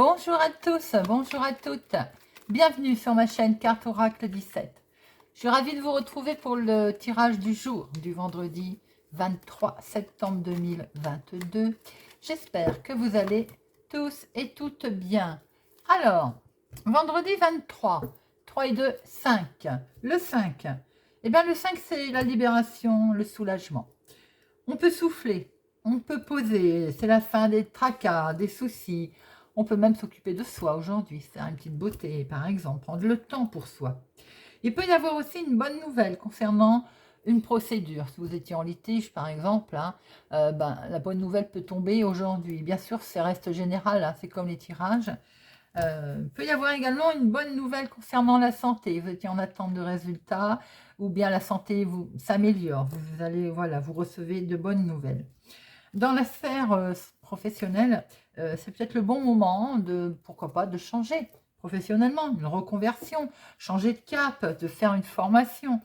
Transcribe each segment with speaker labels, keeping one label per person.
Speaker 1: Bonjour à tous, bonjour à toutes. Bienvenue sur ma chaîne Carte Oracle 17. Je suis ravie de vous retrouver pour le tirage du jour du vendredi 23 septembre 2022. J'espère que vous allez tous et toutes bien. Alors, vendredi 23, 3 et 2, 5. Le 5, eh bien le 5 c'est la libération, le soulagement. On peut souffler, on peut poser, c'est la fin des tracas, des soucis. On peut même s'occuper de soi aujourd'hui, faire une petite beauté par exemple, prendre le temps pour soi. Il peut y avoir aussi une bonne nouvelle concernant une procédure. Si vous étiez en litige par exemple, la bonne nouvelle peut tomber aujourd'hui. Bien sûr, c'est reste général, hein, c'est comme les tirages. Il peut y avoir également une bonne nouvelle concernant la santé. Vous étiez en attente de résultats ou bien la santé s'améliore. Vous allez, voilà, vous recevez de bonnes nouvelles. Dans la sphère professionnelle, c'est peut-être le bon moment de, pourquoi pas, de changer professionnellement, une reconversion, changer de cap, de faire une formation.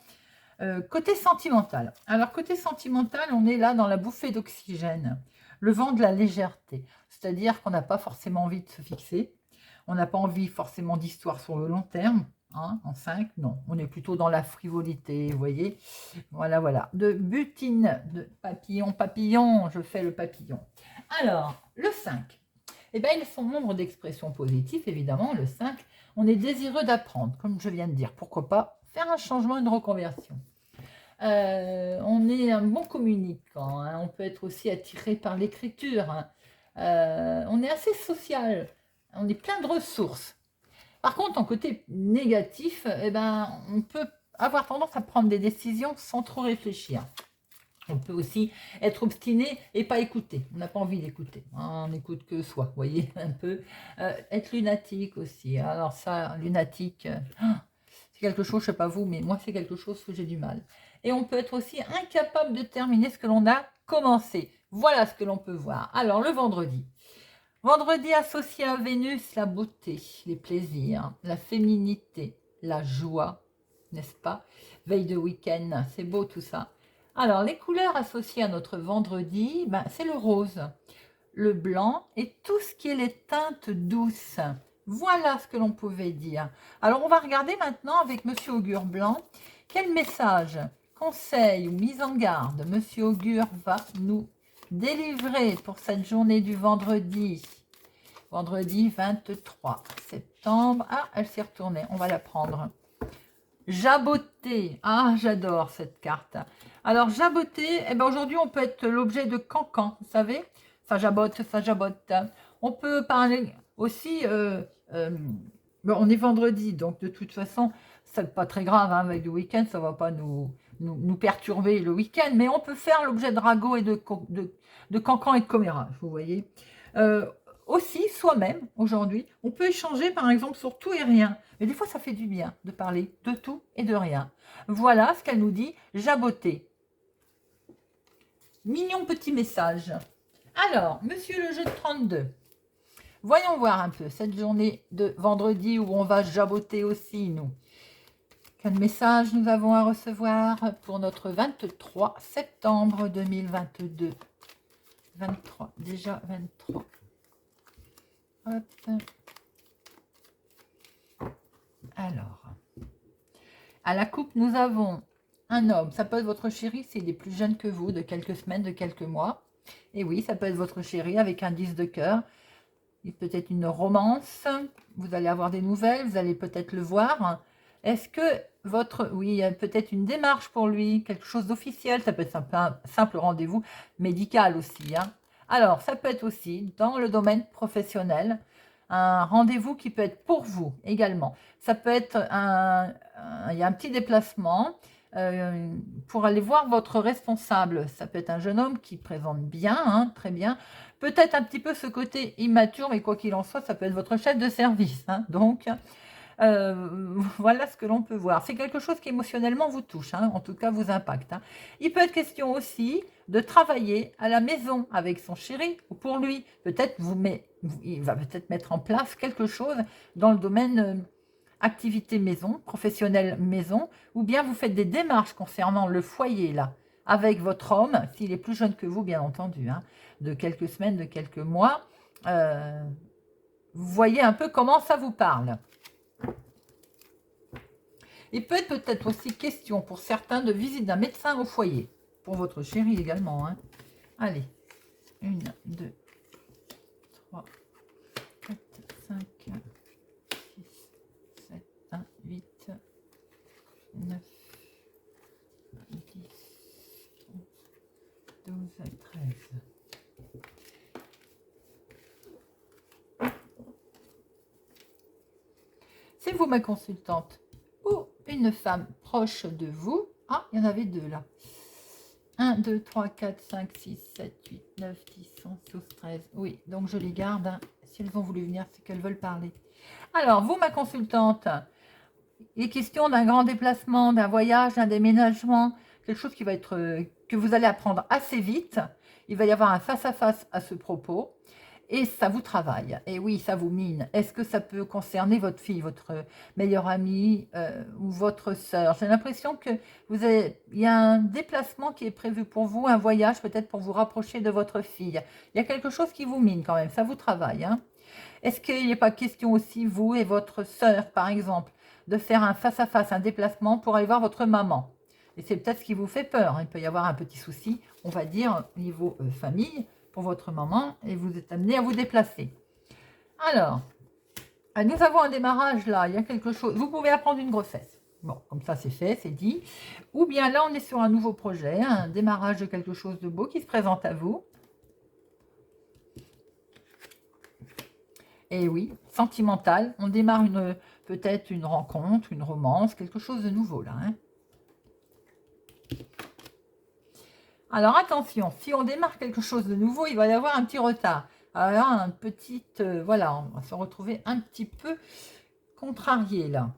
Speaker 1: Côté sentimental. Alors, côté sentimental, on est là dans la bouffée d'oxygène, le vent de la légèreté. C'est-à-dire qu'on n'a pas forcément envie de se fixer. On n'a pas envie forcément d'histoire sur le long terme. Hein, en 5, non. On est plutôt dans la frivolité, vous voyez. Voilà, voilà. De butine, de papillon, papillon, je fais le papillon. Alors, le 5. Eh bien, ils sont nombre d'expressions positives, évidemment. Le 5, on est désireux d'apprendre, comme je viens de dire. Pourquoi pas faire un changement, une reconversion. On est un bon communicant. Hein. On peut être aussi attiré par l'écriture. Hein. On est assez social. On est plein de ressources. Par contre, en côté négatif, eh ben, on peut avoir tendance à prendre des décisions sans trop réfléchir. On peut aussi être obstiné et pas écouter. On n'a pas envie d'écouter. On n'écoute que soi, vous voyez, un peu. Être lunatique aussi. Alors ça, lunatique, c'est quelque chose, je ne sais pas vous, mais moi, c'est quelque chose que j'ai du mal. Et on peut être aussi incapable de terminer ce que l'on a commencé. Voilà ce que l'on peut voir. Alors, le vendredi. Vendredi associé à Vénus, la beauté, les plaisirs, la féminité, la joie, n'est-ce pas? Veille de week-end, c'est beau tout ça. Alors, les couleurs associées à notre vendredi, c'est le rose, le blanc et tout ce qui est les teintes douces. Voilà ce que l'on pouvait dire. Alors, on va regarder maintenant avec Monsieur Augure Blanc, quel message, conseil ou mise en garde Monsieur Augure va nous délivrer pour cette journée du vendredi. Vendredi 23 septembre. Ah, elle s'est retournée. On va la prendre. Jaboter. Ah, j'adore cette carte. Alors, jaboter, eh ben, aujourd'hui, on peut être l'objet de cancan, vous savez. Ça jabote, ça jabote. On peut parler aussi... on est vendredi, donc de toute façon, c'est pas très grave, hein, avec le week-end, ça va pas nous perturber le week-end, mais on peut faire l'objet de ragots et de cancan et de commérage, vous voyez. Aussi, soi-même, aujourd'hui, on peut échanger, par exemple, sur tout et rien. Mais des fois, ça fait du bien de parler de tout et de rien. Voilà ce qu'elle nous dit, jaboter. Mignon petit message. Alors, monsieur le jeu de 32. Voyons voir un peu cette journée de vendredi où on va jaboter aussi, nous. Quel message nous avons à recevoir pour notre 23 septembre 2022. 23, déjà 23. Hop. Alors, à la coupe, nous avons un homme. Ça peut être votre chéri s'il est plus jeune que vous, de quelques semaines, de quelques mois. Et oui, ça peut être votre chéri avec un 10 de cœur. Il peut être une romance. Vous allez avoir des nouvelles, vous allez peut-être le voir. Est-ce que votre... Oui, il y a peut-être une démarche pour lui, quelque chose d'officiel. Ça peut être un simple rendez-vous médical aussi. Hein. Alors, ça peut être aussi dans le domaine professionnel, un rendez-vous qui peut être pour vous également. Ça peut être il y a un petit déplacement pour aller voir votre responsable. Ça peut être un jeune homme qui présente bien, hein, très bien. Peut-être un petit peu ce côté immature, mais quoi qu'il en soit, ça peut être votre chef de service. Hein, donc, voilà ce que l'on peut voir. C'est quelque chose qui émotionnellement vous touche, hein, en tout cas vous impacte. Hein. Il peut être question aussi de travailler à la maison avec son chéri ou pour lui. Peut-être il va peut-être mettre en place quelque chose dans le domaine activité maison, professionnelle maison, ou bien vous faites des démarches concernant le foyer là, avec votre homme, s'il est plus jeune que vous bien entendu, hein, de quelques semaines, de quelques mois. voyez un peu comment ça vous parle. Il peut être peut-être aussi question pour certains de visite d'un médecin au foyer. Pour votre chérie également. Hein. Allez, 1, 2, 3, 4, 5, 6, 7, 1, 8, 9, 10, 11, 12, 13. C'est vous ma consultante ou une femme proche de vous. Ah, il y en avait deux là. 1, 2, 3, 4, 5, 6, 7, 8, 9, 10, 11, 12, 13. Oui, donc je les garde. Hein. Si elles ont voulu venir, c'est qu'elles veulent parler. Alors, vous, ma consultante, il est question d'un grand déplacement, d'un voyage, d'un déménagement, quelque chose qui va être que vous allez apprendre assez vite. Il va y avoir un face-à-face à ce propos. Et ça vous travaille. Et oui, ça vous mine. Est-ce que ça peut concerner votre fille, votre meilleure amie ou votre sœur? J'ai l'impression que il y a un déplacement qui est prévu pour vous, un voyage peut-être pour vous rapprocher de votre fille. Il y a quelque chose qui vous mine quand même, ça vous travaille. Hein. Est-ce qu'il n'est pas question aussi, vous et votre sœur, par exemple, de faire un face-à-face, un déplacement pour aller voir votre maman? Et c'est peut-être ce qui vous fait peur. Hein. Il peut y avoir un petit souci, on va dire, au niveau famille, pour votre maman, et vous êtes amené à vous déplacer. Alors, nous avons un démarrage là, il y a quelque chose. Vous pouvez apprendre une grossesse. Bon, comme ça c'est fait, c'est dit. Ou bien là, on est sur un nouveau projet, un démarrage de quelque chose de beau qui se présente à vous. Et oui, sentimental. On démarre peut-être une rencontre, une romance, quelque chose de nouveau là. Hein. Alors attention, si on démarre quelque chose de nouveau, il va y avoir un petit retard. Alors un petit, voilà, on va se retrouver un petit peu contrarié là.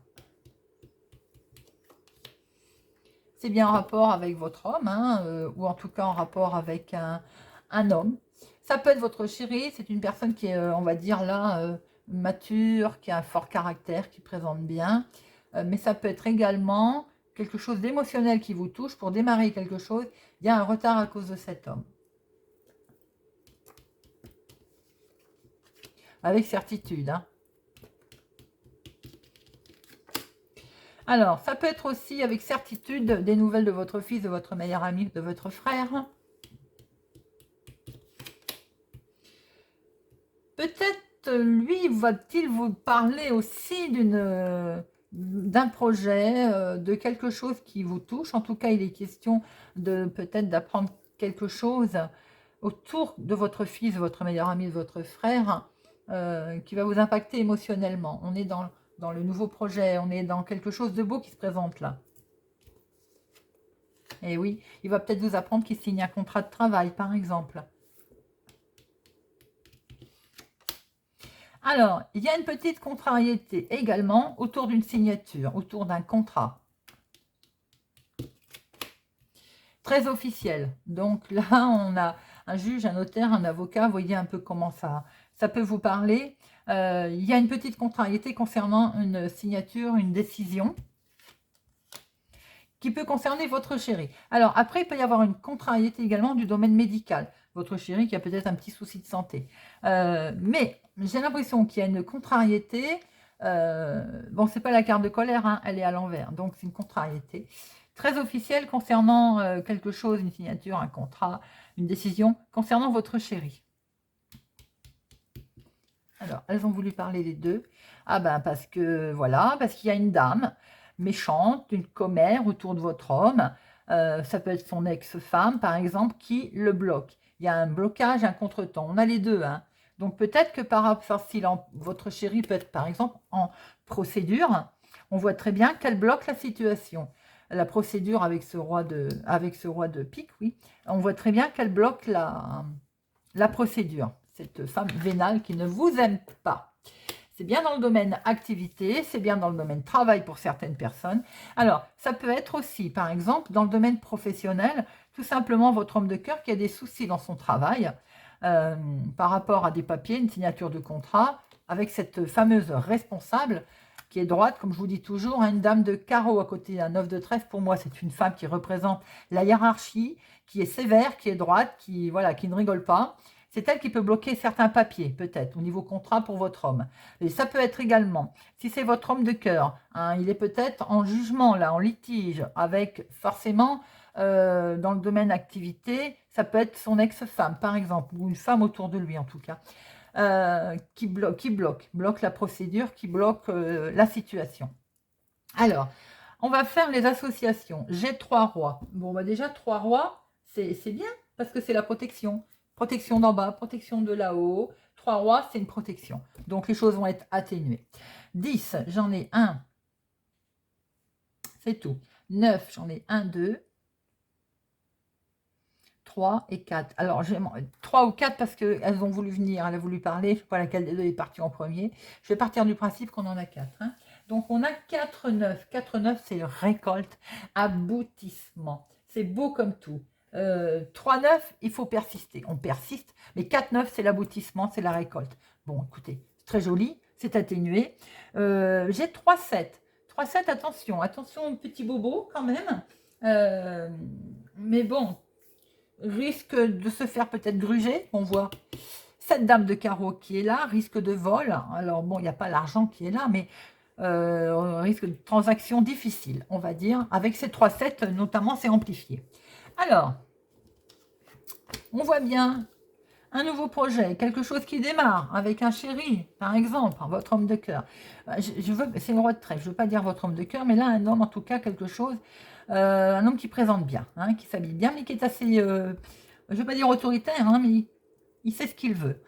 Speaker 1: C'est bien en rapport avec votre homme, hein, ou en tout cas en rapport avec un homme. Ça peut être votre chéri, c'est une personne qui est, on va dire là, mature, qui a un fort caractère, qui présente bien. Mais ça peut être également quelque chose d'émotionnel qui vous touche. Pour démarrer quelque chose, il y a un retard à cause de cet homme. Avec certitude. Hein. Alors, ça peut être aussi avec certitude des nouvelles de votre fils, de votre meilleur ami, de votre frère. Peut-être lui va-t-il vous parler aussi d'un projet, de quelque chose qui vous touche. En tout cas, il est question de peut-être d'apprendre quelque chose autour de votre fils, de votre meilleur ami, de votre frère, qui va vous impacter émotionnellement. On est dans le nouveau projet, on est dans quelque chose de beau qui se présente là. Et oui, il va peut-être vous apprendre qu'il signe un contrat de travail, par exemple. Alors, il y a une petite contrariété également autour d'une signature, autour d'un contrat. Très officiel. Donc là, on a un juge, un notaire, un avocat. Vous voyez un peu comment ça peut vous parler. Il y a une petite contrariété concernant une signature, une décision qui peut concerner votre chéri. Alors après, il peut y avoir une contrariété également du domaine médical. Votre chéri qui a peut-être un petit souci de santé. Mais j'ai l'impression qu'il y a une contrariété. Bon, c'est pas la carte de colère, hein, elle est à l'envers. Donc c'est une contrariété très officielle concernant quelque chose, une signature, un contrat, une décision concernant votre chéri. Alors, elles ont voulu parler des deux. Ah ben parce que voilà, parce qu'il y a une dame méchante, une commère autour de votre homme. Ça peut être son ex-femme, par exemple, qui le bloque. Il y a un blocage, un contretemps. On a les deux. Hein. Donc peut-être que par rapport, si votre chéri peut être, par exemple, en procédure, on voit très bien qu'elle bloque la situation. La procédure avec ce roi de pique, oui. On voit très bien qu'elle bloque la procédure. Cette femme vénale qui ne vous aime pas. C'est bien dans le domaine activité, c'est bien dans le domaine travail pour certaines personnes. Alors, ça peut être aussi, par exemple, dans le domaine professionnel, tout simplement votre homme de cœur qui a des soucis dans son travail par rapport à des papiers, une signature de contrat, avec cette fameuse responsable qui est droite, comme je vous dis toujours, une dame de carreau à côté d'un 9 de trèfle. Pour moi, c'est une femme qui représente la hiérarchie, qui est sévère, qui est droite, qui ne rigole pas. c'est elle qui peut bloquer certains papiers, peut-être, au niveau contrat pour votre homme. Et ça peut être également, si c'est votre homme de cœur, hein, il est peut-être en jugement, là, en litige, avec forcément, dans le domaine activité, ça peut être son ex-femme, par exemple, ou une femme autour de lui, en tout cas, qui bloque la procédure, qui bloque la situation. Alors, on va faire les associations. J'ai 3 rois. Bon, bah déjà, 3 rois, c'est bien, parce que c'est la protection. Protection d'en bas, protection de là-haut. 3 rois, c'est une protection. Donc, les choses vont être atténuées. 10, j'en ai 1. C'est tout. 9, j'en ai 1, 2. 3 et 4. Alors, j'ai 3 ou 4 parce qu'elles ont voulu venir, elle a voulu parler. Je ne sais pas laquelle des deux est partie en premier. Je vais partir du principe qu'on en a 4. Hein. Donc, on a 4, 9. 4, 9, c'est récolte, aboutissement. C'est beau comme tout. 3, 9, il faut persister. On persiste, mais 4, 9, c'est l'aboutissement, c'est la récolte. Bon, écoutez, c'est très joli, c'est atténué. J'ai 3, 7. 3, 7, attention, attention, petit bobo quand même. Mais bon, risque de se faire peut-être gruger. On voit cette dame de carreau qui est là, risque de vol. Alors bon, il n'y a pas l'argent qui est là, mais risque de transaction difficile, on va dire. Avec ces 3-7, notamment, c'est amplifié. Alors, on voit bien un nouveau projet, quelque chose qui démarre avec un chéri, par exemple, votre homme de cœur. C'est le roi de trèfle, je ne veux pas dire votre homme de cœur, mais là, un homme, en tout cas, quelque chose, un homme qui présente bien, hein, qui s'habille bien, mais qui est assez, je ne veux pas dire autoritaire, hein, mais il sait ce qu'il veut.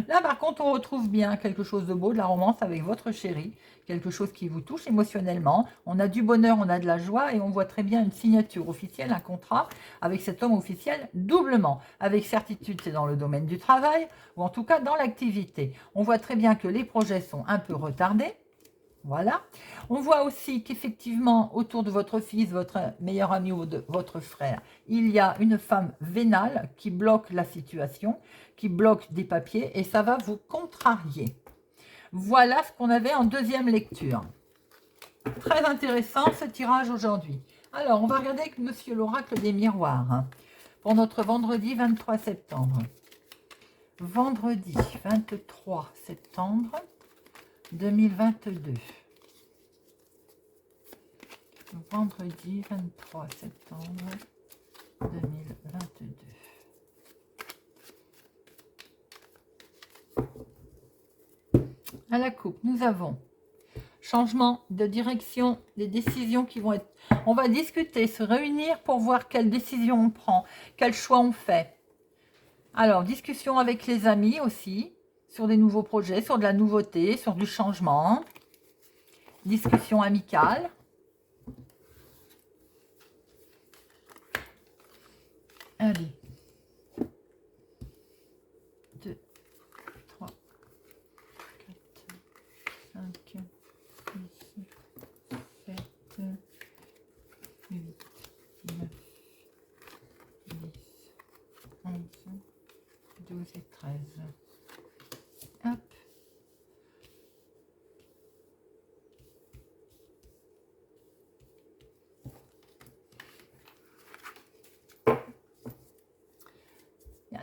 Speaker 1: Là, par contre, on retrouve bien quelque chose de beau, de la romance avec votre chéri, quelque chose qui vous touche émotionnellement. On a du bonheur, on a de la joie et on voit très bien une signature officielle, un contrat avec cet homme officiel doublement. Avec certitude, c'est dans le domaine du travail ou en tout cas dans l'activité. On voit très bien que les projets sont un peu retardés. Voilà. On voit aussi qu'effectivement, autour de votre fils, votre meilleur ami ou de votre frère, il y a une femme vénale qui bloque la situation, qui bloque des papiers et ça va vous contrarier. Voilà ce qu'on avait en deuxième lecture. Très intéressant ce tirage aujourd'hui. Alors, on va regarder avec Monsieur l'Oracle des Miroirs hein, pour notre vendredi 23 septembre. Vendredi 23 septembre 2022. Vendredi 23 septembre 2022. À la coupe, nous avons changement de direction, des décisions qui vont être... On va discuter, se réunir pour voir quelle décision on prend, quel choix on fait. Alors, discussion avec les amis aussi, sur des nouveaux projets, sur de la nouveauté, sur du changement. Discussion amicale. Allez. 2, 3, 4, 5, 6, 7, 8, 9, 10, 11, 12 et 13. Hop.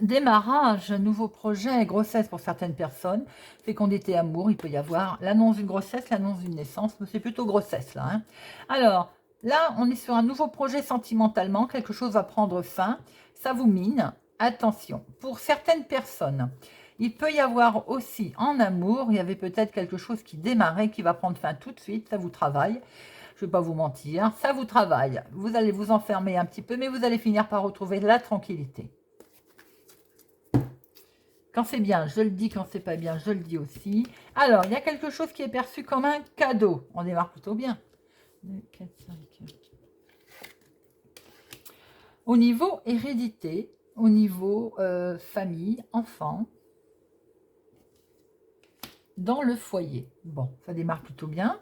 Speaker 1: Démarrage, nouveau projet, grossesse pour certaines personnes, fécondité, amour, il peut y avoir l'annonce d'une grossesse, l'annonce d'une naissance, mais c'est plutôt grossesse là. Hein. Alors, là, on est sur un nouveau projet sentimentalement, quelque chose va prendre fin, ça vous mine, attention. Pour certaines personnes, il peut y avoir aussi en amour, il y avait peut-être quelque chose qui démarrait, qui va prendre fin tout de suite, ça vous travaille. Je ne vais pas vous mentir, ça vous travaille. Vous allez vous enfermer un petit peu, mais vous allez finir par retrouver la tranquillité. Quand c'est bien, je le dis. Quand c'est pas bien, je le dis aussi. Alors, il y a quelque chose qui est perçu comme un cadeau. On démarre plutôt bien. 2, 4, 5. Au niveau hérédité, au niveau famille, enfant, dans le foyer. Bon, ça démarre plutôt bien.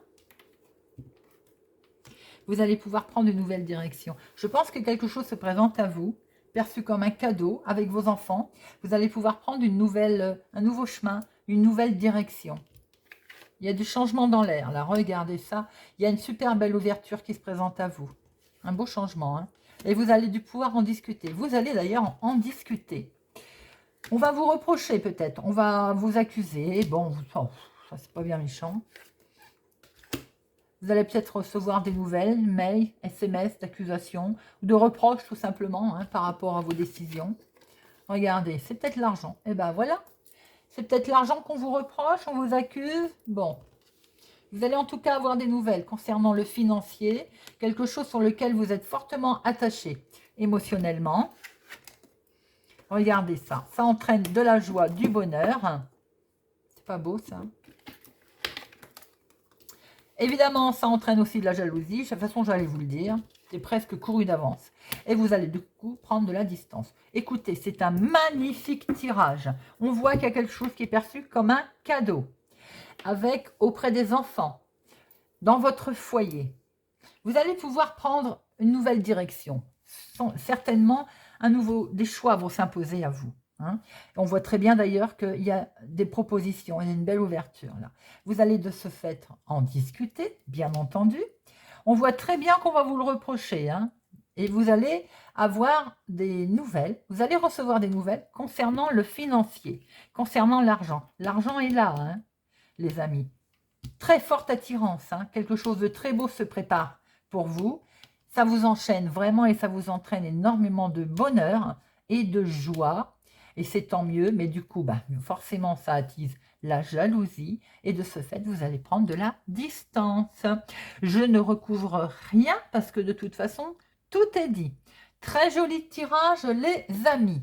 Speaker 1: Vous allez pouvoir prendre une nouvelle direction. Je pense que quelque chose se présente à vous, perçu comme un cadeau avec vos enfants. Vous allez pouvoir prendre un nouveau chemin, une nouvelle direction. Il y a du changement dans l'air. Là, regardez ça. Il y a une super belle ouverture qui se présente à vous. Un beau changement. Hein. Et vous allez pouvoir en discuter. Vous allez d'ailleurs en discuter. On va vous reprocher peut-être, on va vous accuser. Bon, oh, ça c'est pas bien méchant. Vous allez peut-être recevoir des nouvelles, mails, SMS d'accusations, ou de reproches tout simplement, hein, par rapport à vos décisions. Regardez, c'est peut-être l'argent. Et ben voilà, c'est peut-être l'argent qu'on vous reproche, on vous accuse. Bon, vous allez en tout cas avoir des nouvelles concernant le financier, quelque chose sur lequel vous êtes fortement attaché émotionnellement. Regardez ça, ça entraîne de la joie, du bonheur. C'est pas beau ça? Évidemment, ça entraîne aussi de la jalousie. De toute façon, j'allais vous le dire. C'est presque couru d'avance. Et vous allez du coup prendre de la distance. Écoutez, c'est un magnifique tirage. On voit qu'il y a quelque chose qui est perçu comme un cadeau. Avec auprès des enfants, dans votre foyer. Vous allez pouvoir prendre une nouvelle direction. Certainement, des choix vont s'imposer à vous. Hein. On voit très bien d'ailleurs qu'il y a des propositions, il y a une belle ouverture là. Vous allez de ce fait en discuter, bien entendu. On voit très bien qu'on va vous le reprocher. Hein. Et vous allez avoir des nouvelles, vous allez recevoir des nouvelles concernant le financier, concernant l'argent. L'argent est là, hein, les amis. Très forte attirance, hein. Quelque chose de très beau se prépare pour vous. Ça vous enchaîne vraiment et ça vous entraîne énormément de bonheur et de joie. Et c'est tant mieux, mais du coup, forcément, ça attise la jalousie. Et de ce fait, vous allez prendre de la distance. Je ne recouvre rien parce que de toute façon, tout est dit. Très joli tirage, les amis.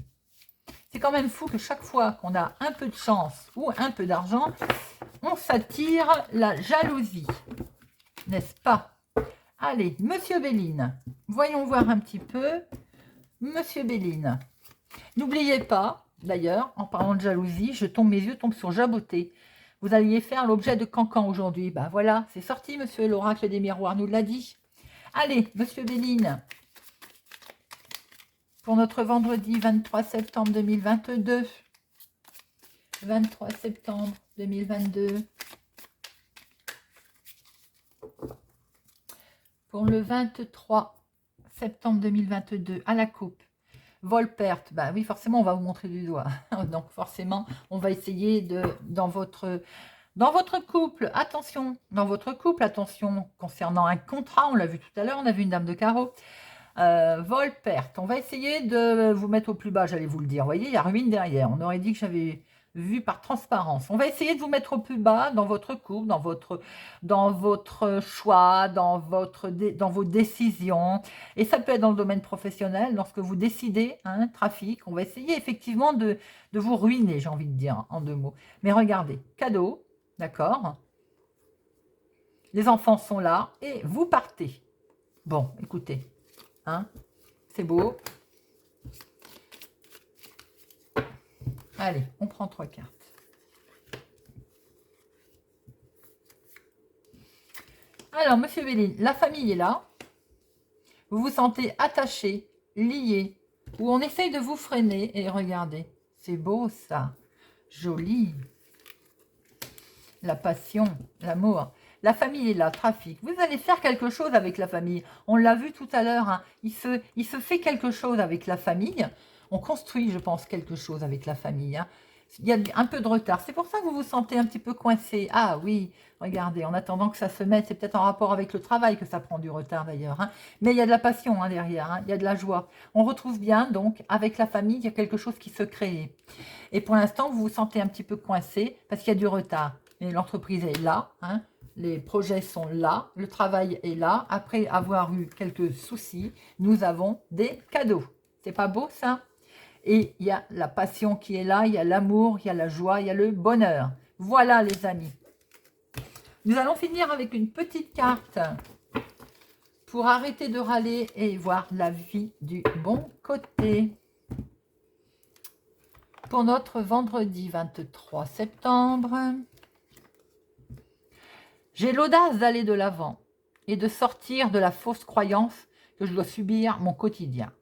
Speaker 1: C'est quand même fou que chaque fois qu'on a un peu de chance ou un peu d'argent, on s'attire la jalousie. N'est-ce pas? Allez, Monsieur Béline, voyons voir un petit peu. Monsieur Béline, n'oubliez pas, d'ailleurs, en parlant de jalousie, mes yeux tombent sur Jaboté. Vous alliez faire l'objet de cancan aujourd'hui. Ben voilà, c'est sorti, monsieur, l'oracle des miroirs nous l'a dit. Allez, Monsieur Béline, pour notre vendredi 23 septembre 2022. 23 septembre 2022. Pour le 23 septembre 2022, à la coupe, vol-perte, bah oui, forcément, on va vous montrer du doigt. Donc, forcément, on va essayer de, dans votre couple, attention, concernant un contrat, on l'a vu tout à l'heure, on a vu une dame de carreau, vol-perte, on va essayer de vous mettre au plus bas, j'allais vous le dire, vous voyez, il y a ruine derrière, on aurait dit que j'avais vu par transparence. On va essayer de vous mettre au plus bas dans votre couple, dans votre choix, dans vos décisions. Et ça peut être dans le domaine professionnel, lorsque vous décidez, hein, trafic, on va essayer effectivement de vous ruiner, j'ai envie de dire, en 2 mots. Mais regardez, cadeau, d'accord? Les enfants sont là et vous partez. Bon, écoutez, hein, c'est beau. Allez, on prend 3 cartes. Alors, Monsieur Béline, la famille est là. Vous vous sentez attaché, lié, ou on essaye de vous freiner. Et regardez, c'est beau ça, joli. La passion, l'amour. La famille est là, trafic. Vous allez faire quelque chose avec la famille. On l'a vu tout à l'heure, hein. Il se fait quelque chose avec la famille. On construit, je pense, quelque chose avec la famille. Hein. Il y a un peu de retard. C'est pour ça que vous vous sentez un petit peu coincé. Ah oui, regardez, en attendant que ça se mette, c'est peut-être en rapport avec le travail que ça prend du retard d'ailleurs. Hein. Mais il y a de la passion hein, derrière, hein. Il y a de la joie. On retrouve bien, donc, avec la famille, il y a quelque chose qui se crée. Et pour l'instant, vous vous sentez un petit peu coincé parce qu'il y a du retard. Mais l'entreprise est là, hein. Les projets sont là, le travail est là. Après avoir eu quelques soucis, nous avons des cadeaux. C'est pas beau ça? Et il y a la passion qui est là, il y a l'amour, il y a la joie, il y a le bonheur. Voilà les amis. Nous allons finir avec une petite carte pour arrêter de râler et voir la vie du bon côté. Pour notre vendredi 23 septembre, j'ai l'audace d'aller de l'avant et de sortir de la fausse croyance que je dois subir mon quotidien.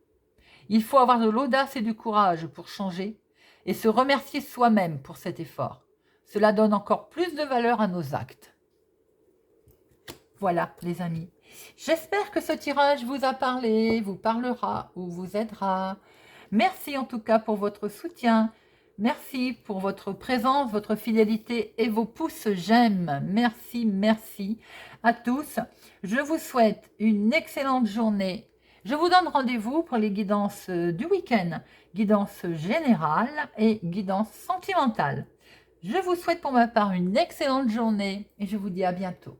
Speaker 1: Il faut avoir de l'audace et du courage pour changer et se remercier soi-même pour cet effort. Cela donne encore plus de valeur à nos actes. Voilà les amis. J'espère que ce tirage vous a parlé, vous parlera ou vous aidera. Merci en tout cas pour votre soutien. Merci pour votre présence, votre fidélité et vos pouces j'aime. Merci, merci à tous. Je vous souhaite une excellente journée. Je vous donne rendez-vous pour les guidances du week-end, guidance générale et guidance sentimentale. Je vous souhaite pour ma part une excellente journée et je vous dis à bientôt.